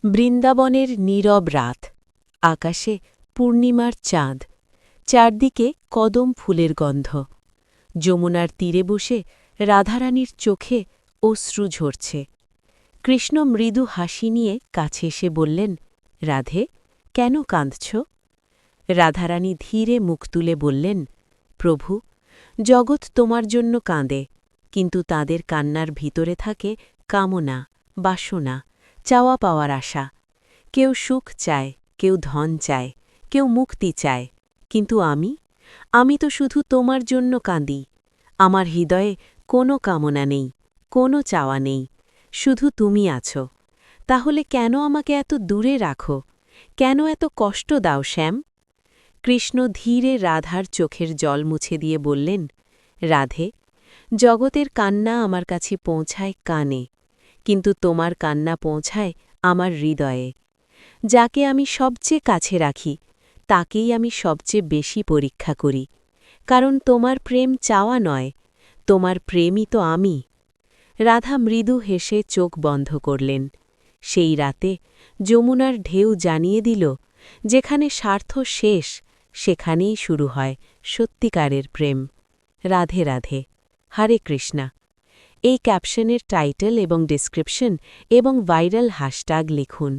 বৃন্দাবনের নীরব রাত, আকাশে পূর্ণিমার চাঁদ, চারদিকে কদম ফুলের গন্ধ। যমুনার তীরে বসে রাধারানীর চোখে অশ্রু ঝরছে। কৃষ্ণ মৃদু হাসি নিয়ে কাছে এসে বললেন, রাধে, কেন কাঁদছ? রাধারানী ধীরে মুখ তুলে বললেন, প্রভু, জগৎ তোমার জন্য কাঁদে, কিন্তু তাদের কান্নার ভিতরে থাকে কামনা, বাসনা, চাওয়া পাওয়ার আশা। কেউ সুখ চায়, কেউ ধন চায়, কেউ মুক্তি চায়, কিন্তু আমি তো শুধু তোমার জন্য কাঁদি। আমার হৃদয়ে কোনো কামনা নেই, কোনো চাওয়া নেই, শুধু তুমি আছো। তাহলে কেন আমাকে এত দূরে রাখো? কেন এত কষ্ট দাও শ্যাম? কৃষ্ণ ধীরে রাধার চোখের জল মুছে দিয়ে বললেন, রাধে, জগতের কান্না আমার কাছে পৌঁছায় কানে, কিন্তু তোমার কান্না পৌঁছায় আমার হৃদয়ে। যাকে আমি সবচেয়ে কাছে রাখি, তাকেই আমি সবচেয়ে বেশি পরীক্ষা করি, কারণ তোমার প্রেম চাওয়া নয়, তোমার প্রেমই তো আমি। রাধা মৃদু হেসে চোখ বন্ধ করলেন। সেই রাতে যমুনার ঢেউ জানিয়ে দিল, যেখানে স্বার্থ শেষ, সেখানেই শুরু হয় সত্যিকারের প্রেম। রাধে রাধে, হরে কৃষ্ণা। এই ক্যাপশনের টাইটেল এবং ডেসক্রিপশন এবং ভাইরাল হ্যাশট্যাগ লিখুন।